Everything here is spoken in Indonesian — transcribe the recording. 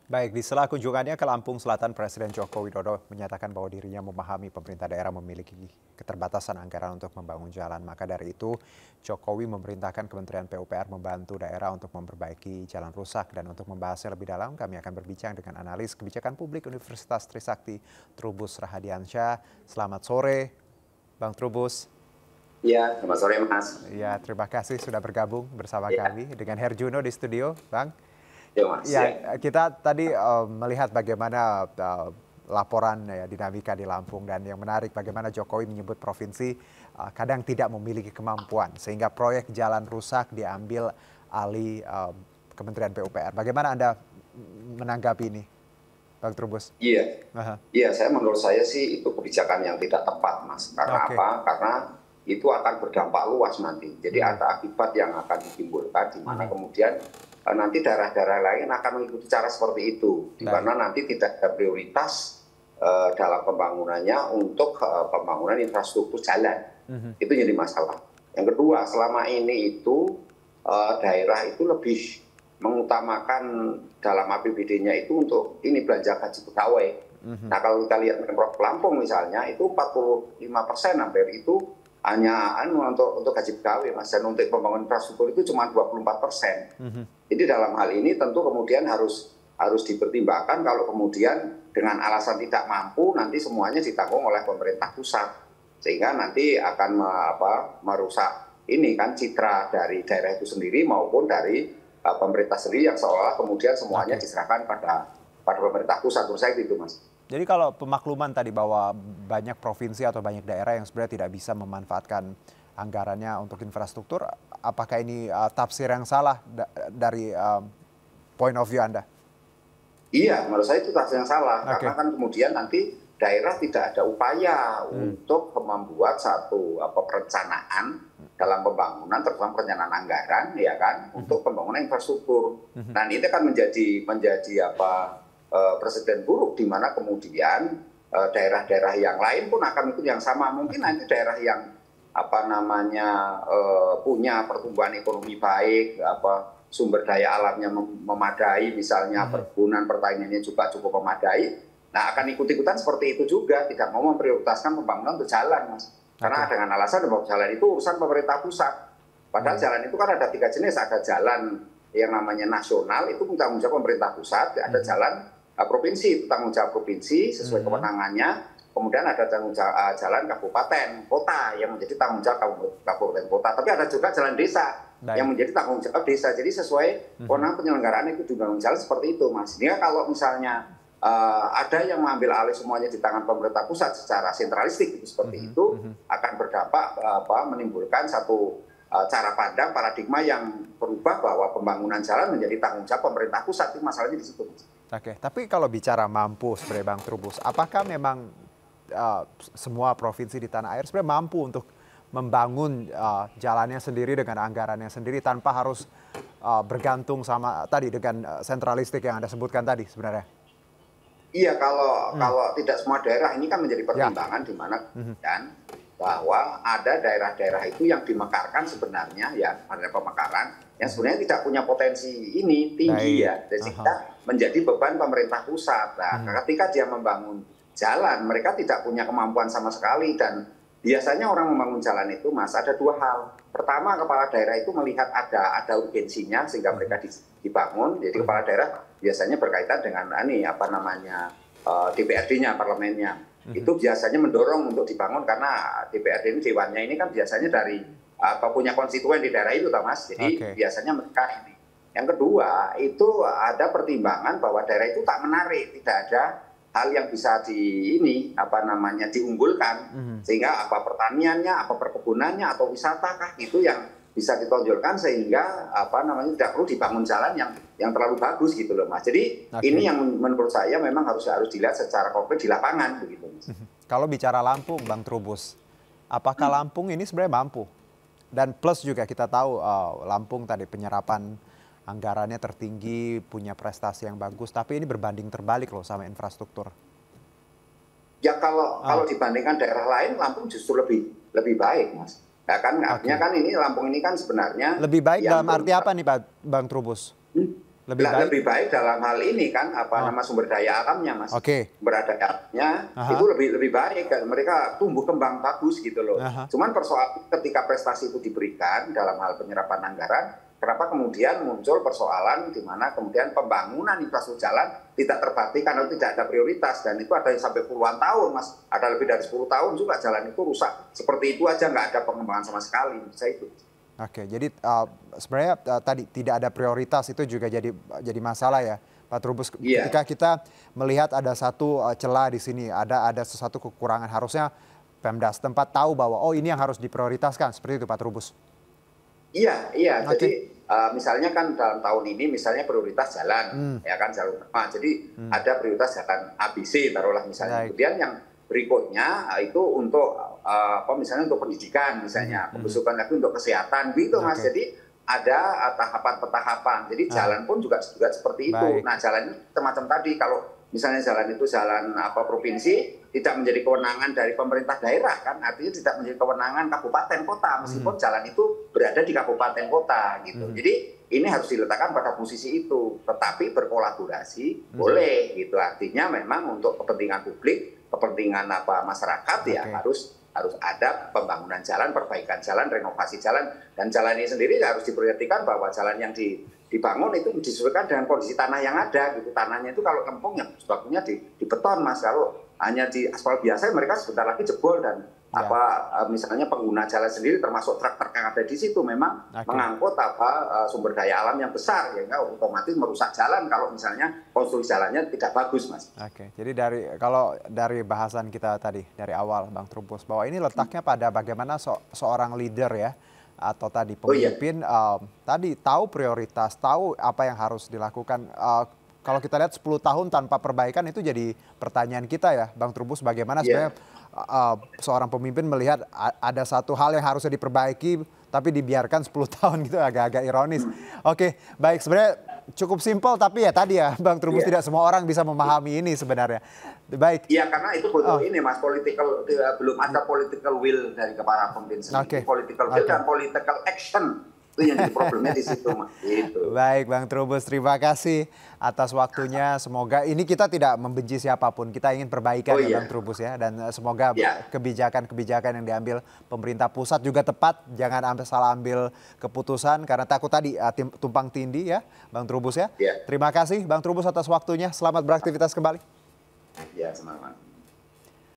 Baik, di sela kunjungannya ke Lampung Selatan, Presiden Joko Widodo menyatakan bahwa dirinya memahami pemerintah daerah memiliki keterbatasan anggaran untuk membangun jalan. Maka dari itu, Jokowi memerintahkan Kementerian PUPR membantu daerah untuk memperbaiki jalan rusak. Dan untuk membahasnya lebih dalam, kami akan berbincang dengan analis kebijakan publik Universitas Trisakti, Trubus Rahadiansyah. Selamat sore, Bang Trubus. Iya, selamat sore Mas. Ya, terima kasih sudah bergabung bersama Iya, kami dengan Herjuno di studio, Bang. iya Mas. Ya, Ya. kita tadi melihat bagaimana laporan ya, dinamika di Lampung dan yang menarik bagaimana Jokowi menyebut provinsi kadang tidak memiliki kemampuan sehingga proyek jalan rusak diambil alih Kementerian PUPR. Bagaimana Anda menanggapi ini, Bang Trubus? Iya, Aha. iya. Menurut saya sih itu kebijakan yang tidak tepat, Mas. Karena Oke. apa? Karena itu akan berdampak luas nanti. Jadi ada akibat yang akan ditimbulkan, di mana kemudian nanti daerah-daerah lain akan mengikuti cara seperti itu, di mana nanti tidak ada prioritas dalam pembangunannya untuk pembangunan infrastruktur jalan. Itu jadi masalah. Yang kedua, selama ini itu daerah itu lebih mengutamakan dalam APBD-nya itu untuk ini belanja gaji pegawai. Nah kalau kita lihat Pemprov Lampung misalnya itu 45% hampir itu hanya untuk gaji pegawai, Mas, dan untuk pembangunan infrastruktur itu cuma 24%. Jadi dalam hal ini tentu kemudian harus dipertimbangkan kalau kemudian dengan alasan tidak mampu nanti semuanya ditanggung oleh pemerintah pusat, sehingga nanti akan merusak ini kan citra dari daerah itu sendiri maupun dari pemerintah sendiri yang seolah kemudian semuanya diserahkan pada pemerintah pusat. Menurut saya itu, Mas. Jadi kalau pemakluman tadi bahwa banyak provinsi atau banyak daerah yang sebenarnya tidak bisa memanfaatkan anggarannya untuk infrastruktur, apakah ini tafsir yang salah dari point of view Anda? Iya, menurut saya itu tafsir yang salah. Karena kan kemudian nanti daerah tidak ada upaya untuk membuat satu perencanaan dalam pembangunan, terutama perencanaan anggaran, ya kan, untuk pembangunan infrastruktur. Dan itu kan menjadi presiden buruk, di mana kemudian daerah-daerah yang lain pun akan ikut yang sama. Mungkin nanti daerah yang punya pertumbuhan ekonomi baik, sumber daya alamnya memadai, misalnya perkebunan pertaniannya juga cukup memadai, nah akan ikut-ikutan seperti itu juga, tidak mau memprioritaskan pembangunan untuk jalan, Mas. Karena dengan alasan bahwa jalan itu urusan pemerintah pusat. Padahal jalan itu kan ada 3 jenis, ada jalan yang namanya nasional, itu tanggung jawab pemerintah pusat, ada jalan provinsi, itu tanggung jawab provinsi sesuai kewenangannya, kemudian ada tanggung jawab jalan kabupaten, kota yang menjadi tanggung jawab kabupaten kota, tapi ada juga jalan desa yang menjadi tanggung jawab desa. Jadi sesuai kewenangan penyelenggaraan itu juga jalan seperti itu, Mas. Dia kalau misalnya ada yang mengambil alih semuanya di tangan pemerintah pusat secara sentralistik itu seperti itu akan berdampak menimbulkan satu cara pandang paradigma yang berubah bahwa pembangunan jalan menjadi tanggung jawab pemerintah pusat. Itu masalahnya di situ. Oke, tapi kalau bicara mampu sebenarnya Bang Trubus, apakah memang semua provinsi di tanah air sebenarnya mampu untuk membangun jalannya sendiri dengan anggarannya sendiri tanpa harus bergantung sama tadi dengan sentralistik yang Anda sebutkan tadi sebenarnya? Iya, kalau tidak semua daerah ini kan menjadi pertimbangan di mana kan bahwa ada daerah-daerah itu yang dimekarkan sebenarnya ya ada pemekaran yang sebenarnya tidak punya potensi ini tinggi ya, dan sehingga menjadi beban pemerintah pusat. Nah, ketika dia membangun jalan, mereka tidak punya kemampuan sama sekali, dan biasanya orang membangun jalan itu, Mas, ada 2 hal. Pertama, kepala daerah itu melihat ada urgensinya sehingga mereka dibangun. Jadi kepala daerah biasanya berkaitan dengan DPRD-nya, parlemennya. Itu biasanya mendorong untuk dibangun karena DPRD ini dewannya ini kan biasanya dari punya konstituen di daerah itu, Mas. Jadi biasanya mereka ini. Yang kedua, itu ada pertimbangan bahwa daerah itu tak menarik, tidak ada hal yang bisa diunggulkan, sehingga apa pertaniannya, apa perkebunannya atau wisata kah itu yang bisa ditonjolkan sehingga tidak perlu dibangun jalan yang terlalu bagus gitu loh, Mas. Jadi ini yang menurut saya memang harus dilihat secara konkret di lapangan begitu, Mas. Kalau bicara Lampung, Bang Trubus, apakah Lampung ini sebenarnya mampu? Dan plus juga kita tahu Lampung tadi penyerapan anggarannya tertinggi, punya prestasi yang bagus, tapi ini berbanding terbalik loh sama infrastruktur. Ya kalau dibandingkan daerah lain, Lampung justru lebih baik, Mas. Ya kan artinya kan ini Lampung ini kan sebenarnya lebih baik dalam arti apa nih Bang Trubus? lebih baik dalam hal ini kan nama sumber daya alamnya, Mas. Sumber daya alamnya itu lebih baik kan, mereka tumbuh kembang bagus gitu loh. Cuman persoalan ketika prestasi itu diberikan dalam hal penyerapan anggaran, kenapa kemudian muncul persoalan di mana kemudian pembangunan infrastruktur jalan tidak terbuktikan atau tidak ada prioritas, dan itu ada yang sampai puluhan tahun, Mas. Ada lebih dari 10 tahun juga jalan itu rusak. Seperti itu aja, nggak ada pengembangan sama sekali. Saya itu. Oke, jadi sebenarnya tadi tidak ada prioritas itu juga jadi masalah ya, Pak Trubus. Ketika kita melihat ada satu celah di sini, ada sesuatu kekurangan, harusnya Pemda setempat tahu bahwa ini yang harus diprioritaskan, seperti itu Pak Trubus. Iya. Jadi misalnya kan dalam tahun ini misalnya prioritas jalan, ya kan, jalur utama. Jadi ada prioritas jalan ABC taruhlah misalnya. Kemudian yang berikutnya itu untuk misalnya untuk pendidikan misalnya, pembesukan lagi untuk kesehatan gitu, Mas. Jadi ada tahapan-tahapan. Jadi jalan pun juga seperti itu. Nah, jalan ini semacam tadi, kalau misalnya jalan itu jalan provinsi, tidak menjadi kewenangan dari pemerintah daerah kan, artinya tidak menjadi kewenangan kabupaten kota, meskipun jalan itu berada di kabupaten kota gitu. Jadi ini harus diletakkan pada posisi itu, tetapi berkolaborasi boleh gitu. Artinya memang untuk kepentingan publik, kepentingan masyarakat ya harus ada pembangunan jalan, perbaikan jalan, renovasi jalan, dan jalan ini sendiri harus diperhatikan bahwa jalan yang dibangun itu disesuaikan dengan kondisi tanah yang ada gitu. Tanahnya itu kalau kempung ya sebabnya di beton, Mas. Kalau hanya di aspal biasa mereka sebentar lagi jebol, dan misalnya pengguna jalan sendiri termasuk truk-truk yang ada di situ memang mengangkut sumber daya alam yang besar, ya otomatis merusak jalan kalau misalnya konstruksi jalannya tidak bagus, Mas. Jadi kalau dari bahasan kita tadi dari awal, Bang Trubus, bahwa ini letaknya pada bagaimana seorang leader ya, atau tadi pemimpin tadi tahu prioritas, tahu apa yang harus dilakukan. Kalau kita lihat 10 tahun tanpa perbaikan itu jadi pertanyaan kita ya, Bang Trubus, bagaimana sebenarnya seorang pemimpin melihat ada satu hal yang harusnya diperbaiki tapi dibiarkan 10 tahun gitu, agak-agak ironis. Oke, baik, sebenarnya cukup simpel tapi ya tadi ya, Bang Trubus, tidak semua orang bisa memahami ini sebenarnya. Baik. Iya, karena itu butuh ini, Mas, belum ada political will dari para pemimpin sendiri. Political will dan political action. Itu yang jadi problemnya di situ, Mas. Gitu. Baik, Bang Trubus, terima kasih atas waktunya. Semoga ini kita tidak membenci siapapun, kita ingin perbaikan ya, Bang Trubus ya. Dan semoga kebijakan-kebijakan yang diambil pemerintah pusat juga tepat. Jangan salah ambil keputusan karena takut tadi tumpang tindih ya, Bang Trubus ya. Terima kasih Bang Trubus atas waktunya. Selamat beraktivitas kembali. Ya, semangat.